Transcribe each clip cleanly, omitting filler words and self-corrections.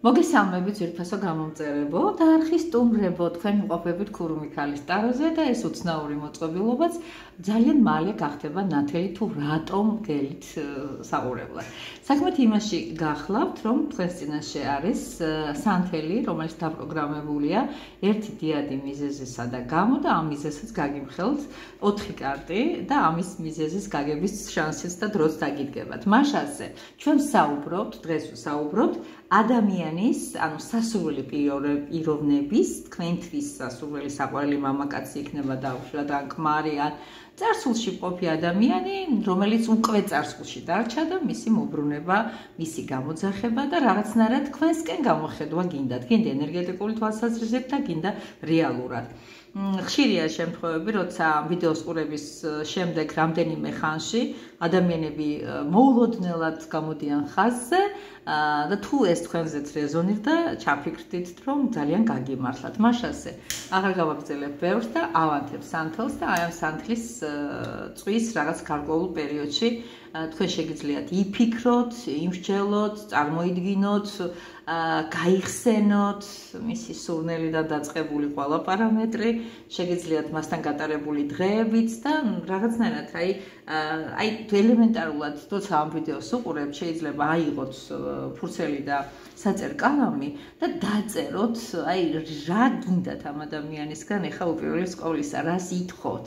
მოგესალმებით ძვირფასო გამომწერებო და არხის სტუმრებო, თქვენ ყოფებით ქურუ მიქალის ტაროზე და ეს უცნაური მოწყობილობაც ძალიან მალე გახდება ნათელი თუ რატომ გელით საყურებლად. საქმე იმაში გახლავთ, რომ თქვენს წინაშე არის სანთელი, რომელიც დაპროგრამებულია ერთი დიადი მიზეზისა და გამო და ამ მიზეზსაც გაგიმხელთ 4 კარტი და ამის მიზეზის გაგების შანსიც და დროც დაგიდგებათ. მაშასე, ჩვენ საუბრობთ, დღეს ვსაუბრობთ ადამიანის, ანუ სასურველი პიროვნების, თქვენთვის სასურველი საყვარელი მამაკაცი იქნება დაუშვათ ან ქმარი ან წარსულში მყოფი ადამიანი, რომელიც უკვე წარსულში დარჩა და მისი მოbrunება, მისი გამოძახება და რაღაცნაირად თქვენსკენ გამოხედვა გინდათ, გინდა ენერგეტიკული თვალსაზრისით და გინდა რეალურად. ხშირია შემთხვევები, როცა ვიდეოს ყურების შემდეგ რამდენიმე ხანში ადამიანები მოულოდნელად გამოდიან ხაზზე და თუ ეს თქვენზეც რეზონირდა, ჩაფიქრდით, რომ ძალიან გაგიმართლათ. მაშასე აღარ გავაგრძელებ ბევრს და ავანთებ სანთელს და აი ამ სანთლის წვის რაღაც გარკვეულ პერიოდში თქვენ შეგიძლიათ იფიქროთ, იმსჯელოთ, წარმოიდგინოთ, გაიხსენოთ მისი სურნელიდან დაწყებული ყველა პარამეტრი, შეგიძლიათ მასთან გატარებული დღეებიც და რაღაცნაირად აი ელემენტარულად თორსა ამ ვიდეოს უყურებთ, შეიძლება აიღოთ ფურცელი და საწერ კალამი და დაწეროთ, აი რა გინდათ ამ ადამიანისგან, ეხლა უპირველეს ყოვლისა, რას ითხოვთ.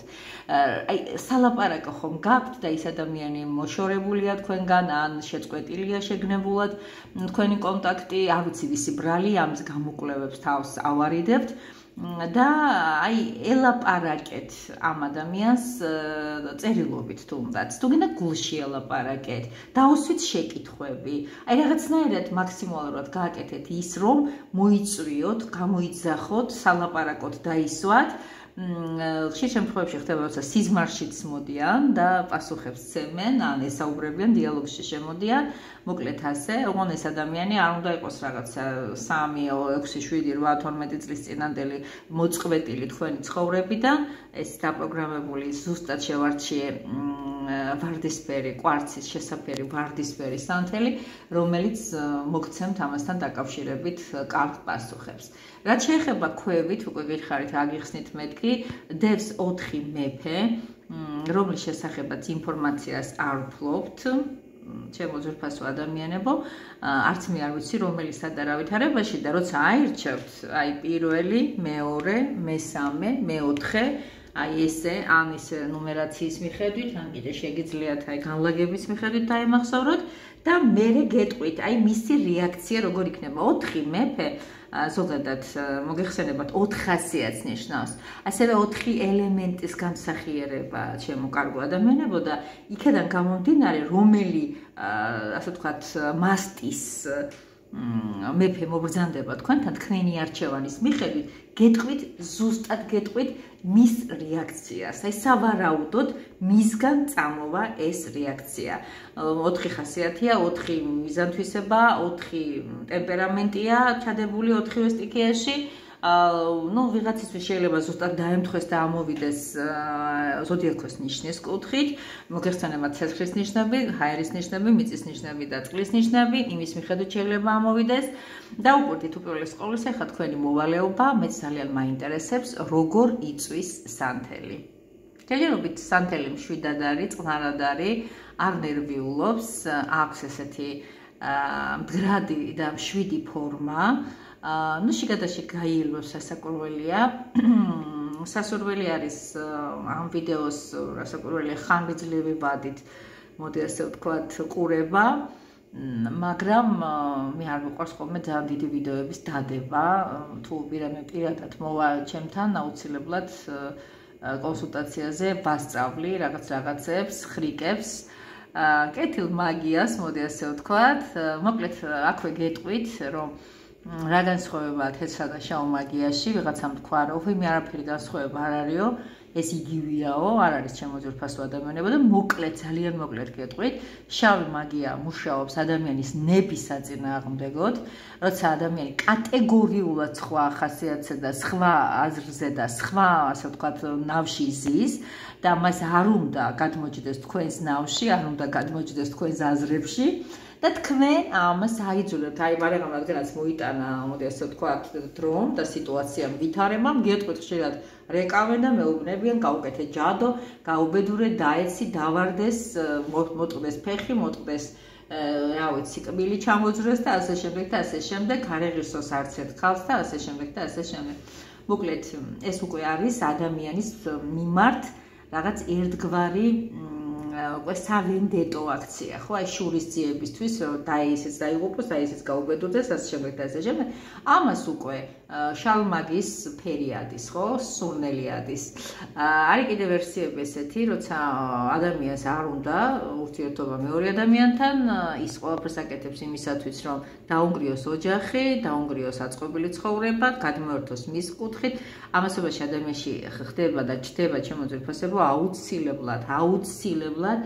აი სალაპარაკო ხომ გაქვთ და ის ადამიანი მოშორებულია თქვენგან ან შეწყვეტილია შეგნებულად თქვენი კონტაქტი, არ ვიცი ვისი ბრალი, ამის გამოკვლევებს თავს ავარიდებთ. და აი ელაპარაკეთ ამ ადამიანს წერილობით თუნდაც, თუ გინდა გულში ელაპარაკეთ, დაუსვით შეკითხვები, აი რაღაცნაირად მაქსიმალურად გააკეთეთ ის, რომ მოიწვიოთ, გამოიძახოთ, სალაპარაკოთ დაისვათ. ხშირ შემთხვევებში ხდება, როცა სიზმარშიც მოდიან და პასუხებს ცემენ, ან ესაუბრებიან, დიალოგში შემოდიან. მოკლედ ასე, ოღონდ ეს ადამიანი არ უნდა იყოს რაღაცა 3, 6, 7, 8, 12 წლის წინანდელი მოწყვეტილი თქვენი ცხოვრებიდან, ეს დაპროგრამებული ზუსტად შევარჩიე ვარდისფერი, კვარცის შესაფერი ვარდისფერი სანთელი, რომელიც მოგცემთ ამასთან დაკავშირებით კარგ პასუხებს. რაც შეეხება ქვევით, უკვე გითხარით, აგიხსნით მეთქი, დევს 4 მეფე, რომლის შესახებაც ინფორმაციას არ ვფლობთ. ჩემო ძვირფასო ადამიანებო, არც მე არ ვიცი რომელი სადარავითარებაში და როცა აირჩევთ, აი პირველი, მეორე, მესამე, მეოთხე, აი ესე, ან ისე ნუმერაციის მიხედვით, ან კიდე შეგიძლიათ აი განლაგების მიხედვით დაემახსოვროთ და მერე გეტყვით, აი მისი რეაქცია როგორ იქნება. 4 მეფე ზოგადად მოგეხსენებათ 4 ხასიათს ნიშნავს. ასევე 4 ელემენტის გამსახიერება ჩემო კარგო ადამიანებო და იქედან გამომდინარე, რომელი ასე ვთქვათ, მასტის მეფე მობრძანდება თქვენთან თქვენი არჩევანის მიხედვით, გეტყვით, ზუსტად გეტყვით მის რეაქციას. აი სავარაუდოდ მისგან წამოვა ეს რეაქცია. 4 ხასიათია, 4 მიზანთვისება, 4 ტემპერამენტია ჩადებული 4 სტიქიაში. ну, ვიღაცისთვის შეიძლება ზუსტად დაემთხვეს და ამოვიდეს ზოდიაქოს ნიშნის კუთხით, მოგეხსენებათ ცეცხლის ნიშნები, ჰაერის ნიშნები, მიწის ნიშნები და წყლის ნიშნები, იმის მიხედვით შეიძლება ამოვიდეს. დაუკვირდით უპირველეს ყოვლისა, ხა თქვენი მოვალეობა, მეც ძალიან მაინტერესებს, როგორ იწვის სანთელი. ჯერჯერობით სანთელი მშვიდად არის, წყნარად არის, არ ნერვიულობს, აქვს ესეთი მდგრადი და მშვიდი ფორმა. ну შიგადაში გაიელო სასაკურველია. სასურველი არის ამ ვიდეოს სასაკურველი ხანგრძლივი ვადით, მოდი ასე ვთქვათ, ყურება, მაგრამ მე არ მიყვარს ხოლმე ძალიან დიდი ვიდეოების დადება, თუ პირადად მოვა ჩემთან, აუცილებლად კონსულტაციაზე ვასწავლი რაღაცებს, ხრიკებს, კეთილ მაგიას, მოდი ასე ვთქვათ. მოკლედ აქვე გეტყვით, რომ რა განსხვავებაა თეთრსა და შავ მაგიაში, ვიღაცამ თქვა, რომ მე არაფერი განსხვავება არ არისო, ეს იგივეაო, არ არის ჩემო ძვირფასო ადამიანებო და მოკლედ, ძალიან მოკლედ გეტყვით, შავი მაგია მუშაობს ადამიანის ნების საწინააღმდეგოდ, როცა ადამიანი კატეგორიულად სხვა ხასიათზე და სხვა აზრზე და სხვა, ასე ვთქვათ, ნავში ზის და მას არ უნდა გადმოჯდეს თქვენს ნავში, არ უნდა გადმოჯდეს თქვენს აზრებში. და თქვენ ამას აიძულებთ, აი მაგრამ რადგანაც მოიტანა, მოდი ასე ვთქვათ, დრომ და სიტუაციამ ვითარებამ, გეტყვით ხშირად რეკავენ და მეუბნებიან, გაუკეთე ჯადო, გაუბედურე, დაეცი, დავარდეს, მოტყდეს ფეხი, მოტყდეს რა ვიცი, კბილი ჩამოძრეს და ასე შემდეგ და ასე შემდეგ, არ ეღირსოს არც ერთ ხალხს და ასე შემდეგ და ასე შემდეგ. მოკლედ, ეს უკვე არის ადამიანის მიმართ რაღაც ერთგვარი სავენდეტო აქცია, ხო, აი შურისძიებისთვის, რომ დაისიც დაიღუპოს, დაისიც გაუბედურდეს, ასე შემდეგ და ასე შემდეგ. ამას უკვე შალმაგის ფერი ადის, ხო, სურნელი ადის. არის კიდევ ვერსიები ესეთი, როცა ადამიანს არ უნდა ურთიერთობა მეორე ადამიანთან, ის ყველაფერს აკეთებს იმისათვის, რომ დაუნგრიოს ოჯახი, დაუნგრიოს აწყობილი ცხოვრება, გადმოერთოს მის კუთხით. ამასობაში ადამიანში ხდება და ჩდება ჩემო ძვირფასებო აუცილებლად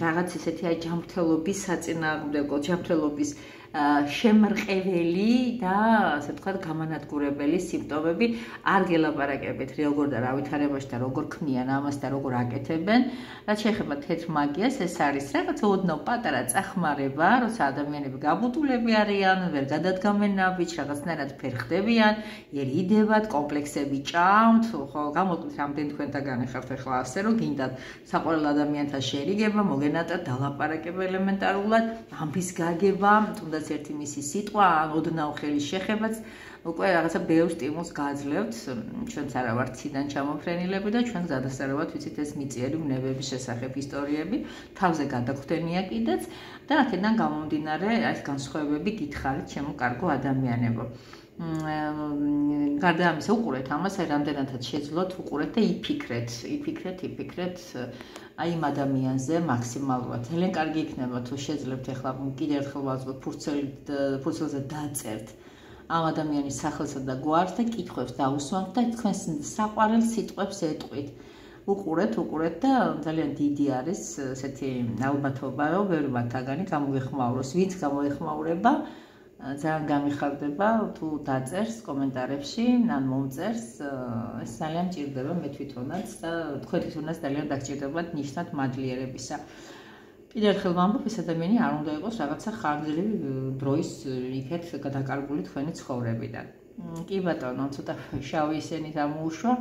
რაღაც ესეთი აი ჯანმრთელობის საწინააღმდეგო, ჯანმრთელობის შემრყეველი და ასე ვთქვათ გამანადგურებელი სიმპტომები არ გელაპარაკებით როგორ და რა ვითარებაში და როგორ ქმნიან ამას და როგორ აკეთებენ. რაც შეეხება თეთრ მაგიას, ეს არის რაღაც ოდნავ პატარა წახმარება, როცა ადამიანები გაბუტულები არიან, ვერ გადადგამენ ნაბიჯს, რაღაცნაირად ფერხდებიან, ერიდებათ, კომპლექსები ჭამთ, ხო, გამოკლით რამდენი თქვენთაგანი ხართ ახლა ასე, რომ გინდათ საყვარელ ადამიანთან შერიგება, მოგენატათ, დალაპარაკება ელემენტარულად, ამბის გაგება, თუნდაც ერთი მისი სიტყვა, ან ოდნავ ხელის შეხებაც უკვე რაღაცა ბევრ სტიმულს გააძლევთ, ჩვენც არა ვართ ციდან ჩამოფრენილები და ჩვენ გადასარევად ვიცით ეს მიწიერი ბუნებების შესახებ ისტორიები, თავზე გადაგხვდენია კიდეც და აქედან გამომდინარე ეს განსხვავებები გითხარით ჩემო კარგო ადამიანებო. გარდა ამისა უყურეთ ამას, აი რამდენადაც შეძლოთ უყურეთ და იფიქრეთ აი იმ ადამიანზე მაქსიმალურად. ძალიან კარგი იქნება თუ შეძლებთ ახლა კიდევ ერთხელ ვაზრობ ფურცელზე დაწერთ ამ ადამიანის სახელსა და გვარს და კითხვებს დაუსვამთ და თქვენს საყვარელ სიტყვებს ეტყვით. უყურეთ და ძალიან დიდი არის ესეთი ალბათობა, რომ ვერ მათაგანი გამოეხმაუროს. ვინც გამოეხმაურება ძალიან გამიხარდება თუ დაწერს კომენტარებში, ან მომწერს, ეს ძალიან მჭირდება მე თვითონაც და თქვენ თვითონაც ძალიან დაგჭირდებათ ნიშნად მადლიერებისა. კიდევ ერთხელ ვამბობ, ეს ადამიანი არ უნდა იყოს რაღაცა ხანგრძლივი დროის იქეთ გადაკარგული თქვენი ცხოვრებიდან. კი ბატონო, ცოტა შავი ისენი გამოუშვა,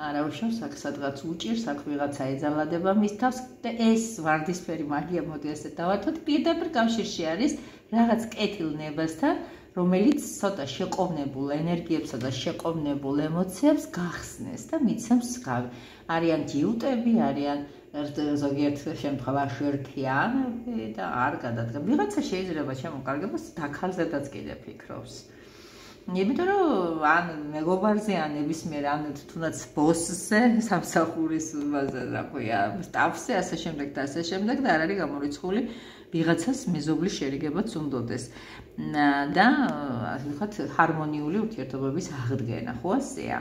არა უშავს, აქ სადღაც უჭირს, აქ ვიღაცა ეძალადება მის თავს და ეს ვარდისფერი მაგია, მოდი ასე დავათოთ, პირდაპირ კავშირში არის რაღაც კეთილ ნებასთან, რომელიც ცოტა შეყოვნებულ ენერგიებსა და შეყოვნებულ ემოციებს გახსნეს და მიცემს არიან ჯიუტები, არიან ზოგიერთ შემთხვევაში ერთიანები და არ გადადგა. ვიღაცა შეიძლება შემოკარგებას დაქალზედაც კიდე ფიქრობს. იმიტომ რომ ან მეგობარზე, ან ნებისმიერ ან თუნდაც ბოსზე, სამსახურის რა ქვია, სტაფზე, ასე შემდეგ და ასე შემდეგ და არ არის გამორიცხული ვიღაცას მეზობლის შერიგებაც უნდოდეს. და ასე ვთქვათ, ჰარმონიული ურთიერთობების აღდგენა, ხო ასეა?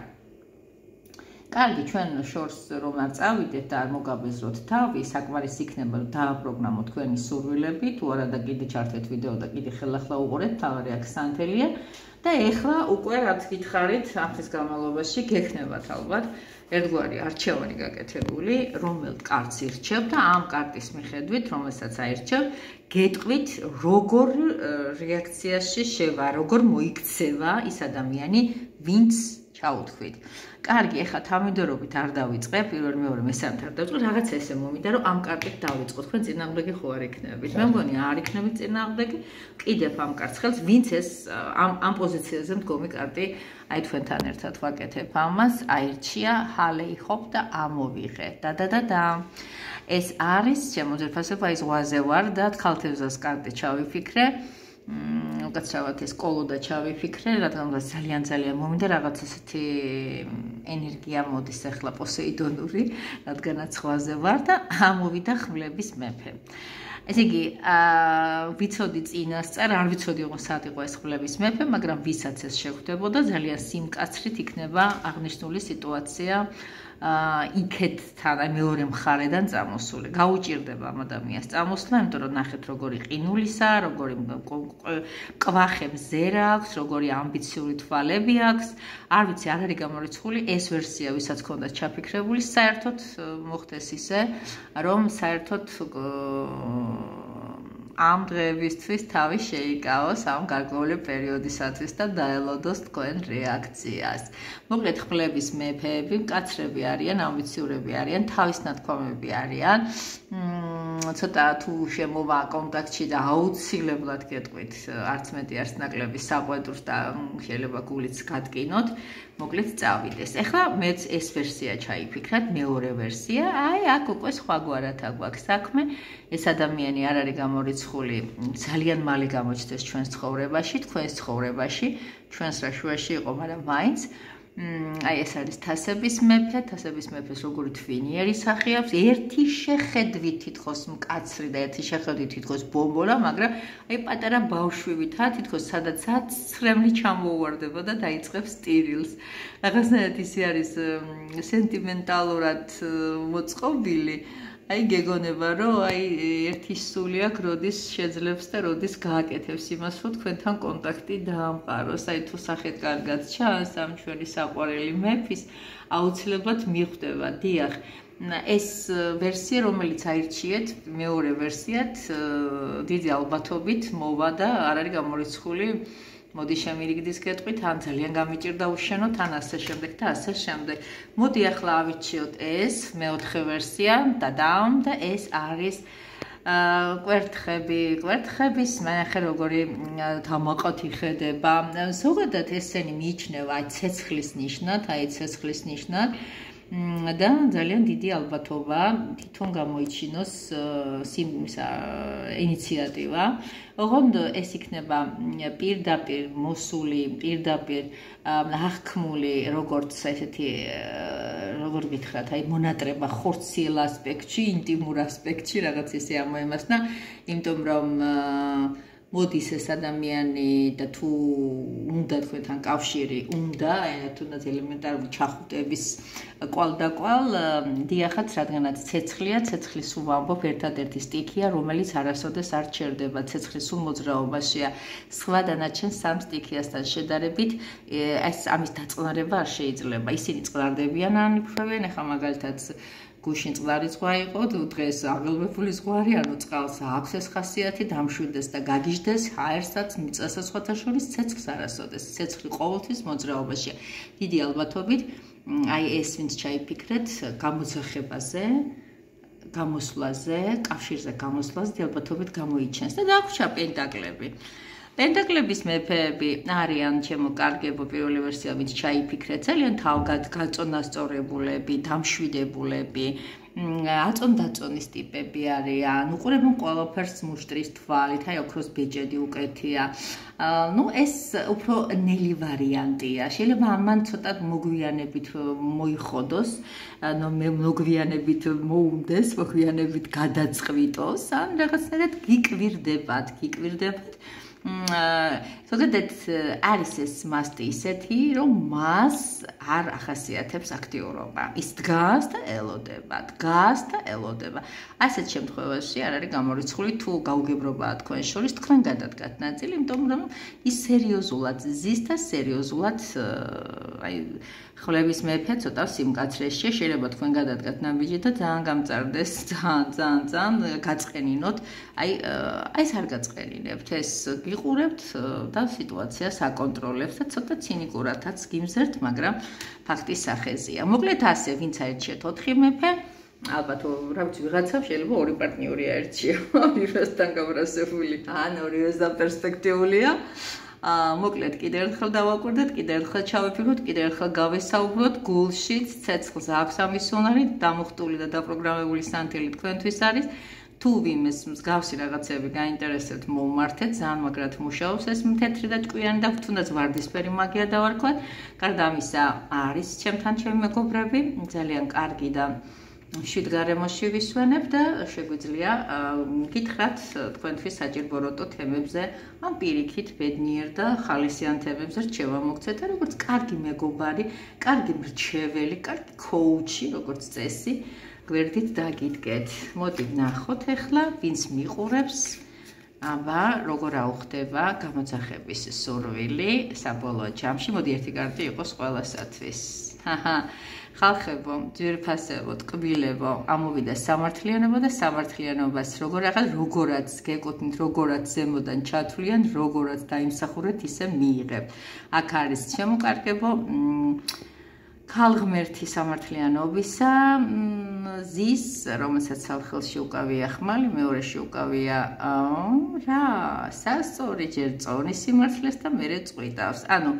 კარგი, ჩვენ შორს რომ არ წავიდეთ და არ მოგაბეზროთ თავი, საკმარისი იქნება რომ დააპროგრამოთ თქვენი სურვილები, თუ არა და კიდე ჩართეთ ვიდეო და კიდე ხელახლა უყურეთ, თავი აქ სანთელია. და ეხლა უკვე რაც გითხარით, ამ ხის განმავლობაში გექნებათ ალბათ ერთგვარი არჩევანი გაკეთებული, რომელ კარტს ირჩევ და ამ კარტის მიხედვით, რომელსაც აირჩევ, გეტყვით როგორ რეაქციაში შევა, როგორ მოიქცევა ის ადამიანი, ვინც ჩაუთქვით. კარგი, ეხლა თავმიდორობით არ დავიწყებ, პირველ მეორე მესამედ არ დავიწყებ, რაღაცა ესე მომიდა, რომ ამ კარტით დავიწყოთ. თქვენ წინააღმდეგი ხო არ იქნებით? მე მგონი არ იქნებით წინააღმდეგი. კიდევ ამ კარტს ხელს, ვინც ეს ამ პოზიციაზე მდგომი კარტი, აი თქვენთან ერთად ვაკეთებ ამას, აირჩია, ჰალეი ჰოპ და ამოვიღე. და. ეს არის ჩემო ძვირფასებო, აი ზღვაზე ვარ და თქალთევზას კარტი ჩავიფიქრე. უკაცრავად ეს კოლოდა ჩავიფიქრე, რადგან ძალიან მომინდა რაღაც ესეთი ენერგია მოდის ახლა პოსეიდონური, რადგანაც ზღვაზე ვარ და ამოვიდა ხმლების მეფე. ესე იგი, ვიცოდი წინასწარ, არ ვიცოდი ოღონდ სად იყო ეს ხმლების მეფე, მაგრამ ვისაც ეს შეხვდებოდა, ძალიან სიმკაცრით იქნება აღნიშნული სიტუაცია იქეთთან, აი მეორე მხარედან წამოსული. გაუჭირდება ამ ადამიანს წამოსვლა, იმიტომ რომ ნახეთ როგორი ყინულისა, როგორი კვახე მზერა აქვს, როგორი ამბიციური თვალები აქვს. არ ვიცი, არ არის გამორიცხული ეს ვერსია, ვისაც ჰქონდათ ჩაფიქრებული, საერთოდ მოხდეს ისე, რომ საერთოდ ამ დღეებისთვის თავი შეიკავოს ამ გარკვეული პერიოდისათვის და დაელოდოს თქვენ რეაქციას. მოკლედ ხმლების მეფეები მკაცრები არიან, ამბიციურები არიან, თავის ნათქვამები არიან. ცოტა თუ შემოვა კონტაქტში და აუცილებლად გეტყვით არც მეტი არც ნაკლები საყვედურს და შეიძლება გულიც გადკინოთ, მოკლედ წავიდეს. ეხლა მეც ეს ვერსია ჩაიფიქრათ, მეორე ვერსია, აი აქ უკვე სხვაგვარად აგვაქვს საქმე. ეს ადამიანი არ არის გამორიცხული, ძალიან მალე გამოჩნდეს ჩვენს ცხოვრებაში, თქვენს ცხოვრებაში, ჩვენს რა შუაში იყო, მაგრამ მაინც აი ეს არის თასების მეფე, თასების მეფეს როგორი თვინიერი სახე აქვს, ერთი შეხედვით თითქოს მკაცრი და ერთი შეხედვით თითქოს ბომბოლა, მაგრამ აი პატარა ბავშვებითა თითქოს სადაც ცრემლი ჩამოუვარდება და დაიწყებს ტირილს. რაღაცნაირად ისე არის სენტიმენტალურად მოწყობილი. აი გეგონება რომ აი ერთი სული აქვს, როდის შეძლებს და როდის გააკეთებს იმას, რომ თქვენთან კონტაქტი დაამყაროს. აი თუ სახეთ კარგად ჩანს ამ ჩვენი საყვარელი მეფის, აუცილებლად მიხვდება. დიახ, ეს ვერსია, რომელიც აირჩიეთ, მეორე ვერსიად დიდი ალბათობით მოვა და არ არის გამორიცხული. მოდი შემირიგდის გეტყვით, ან ძალიან გამიჭირდა უშენოთ, ან ასე შემდეგ და ასე შემდეგ. მოდი ახლა ავირჩიოთ ეს მეოთხე ვერსია და ეს არის კვერთხების მანახე როგორი თამაყოთ იხედება. ზოგადად ესენი მიიჩნევა ცეცხლის ნიშნად, და ძალიან დიდი ალბათობა თვითონ გამოიჩინოს ინიციატივა. ოღონდ ეს იქნება პირდაპირ მოსული, პირდაპირ აღქმული, როგორც ესეთი, როგორ გითხრათ, აი მონატრება ხორციელ ასპექტში, ინტიმურ ასპექტში, რაღაც ესე ამოემასნა, იმიტომ რომ მოდის ეს ადამიანი და თუ უნდა თქვენთან კავშირი, უნდა, თუნდაც ელემენტარული ჩახუტების კვალ-დაკვალ, დიახაც, რადგანაც ცეცხლია, ცეცხლის სულ ვამბობ, ერთადერთი სტიქია, რომელიც არასოდეს არ ჩერდება, ცეცხლის სულ მოძრაობაშია. სხვა დანარჩენ სამ სტიქიასთან შედარებით, ამის დაწყნარება არ შეიძლება. ისინი წყნარდებიან, ან იფრქვევიან, ახლა მაგალითად გუშინ წყნარი ზღვა იყო, დღეს აღელვებული ზღვარი, ანუ წყალს აქვს ეს ხასიათი, დამშვიდეს და გაგიჟდეს, ჰაერსაც, მიწასაც სხვათა შორის ცეცხლს არასოდეს. ცეცხლი ყოველთვის მოძრაობაშია. დიდი ალბათობით, აი ეს ვინც ჩაიფიქრეთ, გამოძახებაზე, გამოსვლაზე, კავშირზე გამოსვლაზე ალბათობით გამოიჩენს და დაგვრჩა პენტაკლები. პენტაკლების მეფეები არიან ჩემო კარგებო პირველი ვერსია, ვინც ჩაიფიქრეთ, ძალიან თავგად გაწონასწორებულები, დამშვიდებულები, აწონ-დაწონის ტიპები არიან, უყურებენ ყველაფერს მუშტრის თვალით, აი ოქროს ბეჭედი უკეთია. ეს უფრო ნელი ვარიანტია. შეიძლება ამან ცოტა მოგვიანებით მოიხოდოს, მოგვიანებით მოუნდეს, მოგვიანებით გადაწყვიტოს, ან რაღაცნაირად გიკვირდებათ. ზოგადად არის ეს მასტი ისეთი, რომ მას არ ახასიათებს აქტიურობა. ის დგას და ელოდება. ასეთ შემთხვევაში არ არის გამორიცხული თუ გაუგებრობაა თქვენ შორის, თქვენ გადადგათ ნაწილი, იმიტომ რომ ის სერიოზულად ზის და სერიოზულად აი ხმლების მეფე ცოტა სიმკაცრეშია, შეიძლება თქვენ გადადგათ ნაბიჯი და ძალიან გამწარდეს, ძალიან გაწყენინოთ. აი ეს არ გაწყენინებთ, ეს გიყურებთ და სიტუაციას აკონტროლებთ და ცოტა ცინიკურადაც გიმზერთ, მაგრამ ფაქტის სახეზეა. მოკლედ ასე, ვინც აირჩიეთ 4 მეფე, ალბათ რა ვიცი, ვიღაცამ შეიძლება 2 პარტნიორი აირჩია, ორივესთან გამრასებული, ან ორივეს და პერსპექტიულია. მოკლედ კიდევ ერთხელ დავაკვირდეთ, კიდევ ერთხელ ჩავიფიქროთ, კიდევ ერთხელ გავესაუბროთ, გულშიც ცეცხლს აქვს ამის უნარი, დამუხტული და დაპროგრამებული სანთელი თქვენთვის არის. თუ ვინმეს მსგავსი რაღაცები გაინტერესებთ, მოუმართეთ, ძალიან მაგრად მუშაობს ეს მთეთრი და ჭკვიანი და თუნდაც ვარდისფერი მაგია დავარქვათ. გარდა ამისა, არის ჩემთან ჩემი მეგობრები, ძალიან კარგი და შვიდ გარემოში ვისვენებ და შეგვიძლია გითხრათ თქვენთვის საჭიროებო თემებზე, ან პირიქით ბედნიერ და ხალისიან თემებზე რჩევა მოგცეთ და როგორც კარგი მეგობარი, კარგი მრჩეველი, კარგი კოუჩი, როგორც წესი, გვერდით დაგიდგეთ. მოდი ვნახოთ ახლა, ვინც მიყურებს აბა, როგორ აუხდება გამოძახების სურვილი საბოლოო ჯამში, მოდი ერთი კარტი იყოს ყველასათვის. ხალხებო, ძვირფასებო, ტკბილებო, ამოვიდა სამართლიანობა და სამართლიანობას როგორაც გეკუთვნით, როგორაც ზემოდან ჩათვლიან, როგორაც დაიმსახურეთ, ისე მიიღებთ. აქ არის შემოკარგებო ქალღმერთი სამართლიანობისა, ზის, რომელსაც ხელში უკავია ხმალი, მეორეში უკავია სასწორი ჯერ წონის სიმართლეს და მერე წყვიტავს. ანუ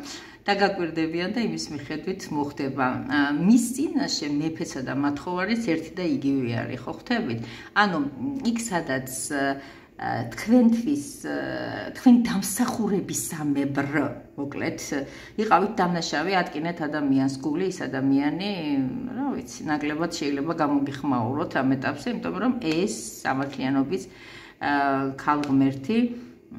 დაგაკვირდებიან და იმის მიხედვით მოხდება. მის წინაშე მეფესა და მათხოვარიც ერთი და იგივე არის, ხო ხვდებით? ანუ იქ სადაც თქვენ დამსახურებისამებრ, მოკლედ, იყავით დამნაშავე, ატკინეთ ადამიანს გული, ის ადამიანი, რა ვიცი, ნაკლებად შეიძლება გამოგიხმაუროთ ამ ეტაპზე, იმიტომ რომ ეს სამართლიანობის ქალღმერთი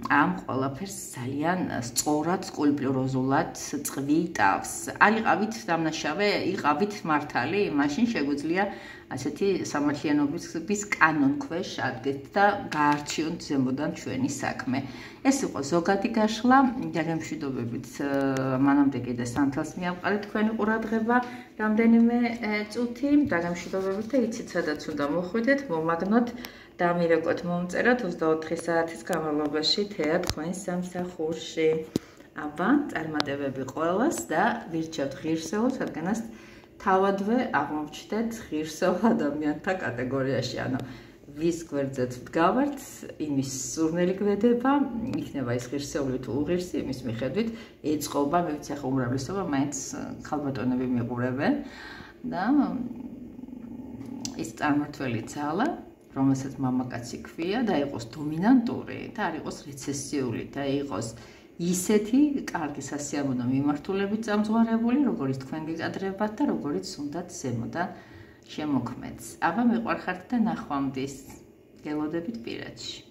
ამ ყველაფერს ძალიან სწორად, სკულპტუროზულად წვიტავს. არ იყავით დამნაშავე, იყავით მართალი, მაშინ შეგვიძლია ასეთი სამართლიანობის კანონ ქვეშ ადგეთ და გაარჩიოთ ზემოდან ჩვენი საქმე. ეს იყო ზოგადი გაშლა, დაგემშვიდობებით მანამდე კიდე სანთელს მიამყარეთ თქვენი ყურადღება, რამდენიმე წუთი, დაგემშვიდობებით და იცით სადაც უნდა მოხვიდეთ, მომაგნოთ და მირეკოთ მომწერათ 24 საათის განმავლობაში თეა თქვენს სამსახურში. აბა, წარმატებები ყველას და ვირჩევთ ღირსეულს, რადგანაც თავადვე აღმოჩნდეთ ღირსეულ ადამიანთა კატეგორიაში, ანუ ვის გვერდზეც ვდგავართ, იმის სურნელი გვედება, იქნება ის ღირსეული თუ უღირსი, იმის მიხედვით ეწყობა, მე ვიცი ახლა უმრავლესობა მაინც ქალბატონები მიყურებენ და ის წარმართველი ძალა, რომელსაც მამაკაცი ქვია და იყოს დომინანტური და არ იყოს რეცესიული და იყოს ისეთი კარგი სასიამოვნო მიმართულებით წამძღვარებული, როგორც თქვენ გიკადრებათ და როგორც უნდათ ზემოდან შემოქმედს. აბა, მიყვარხართ და ნახვამდის. გელოდებით პირადში.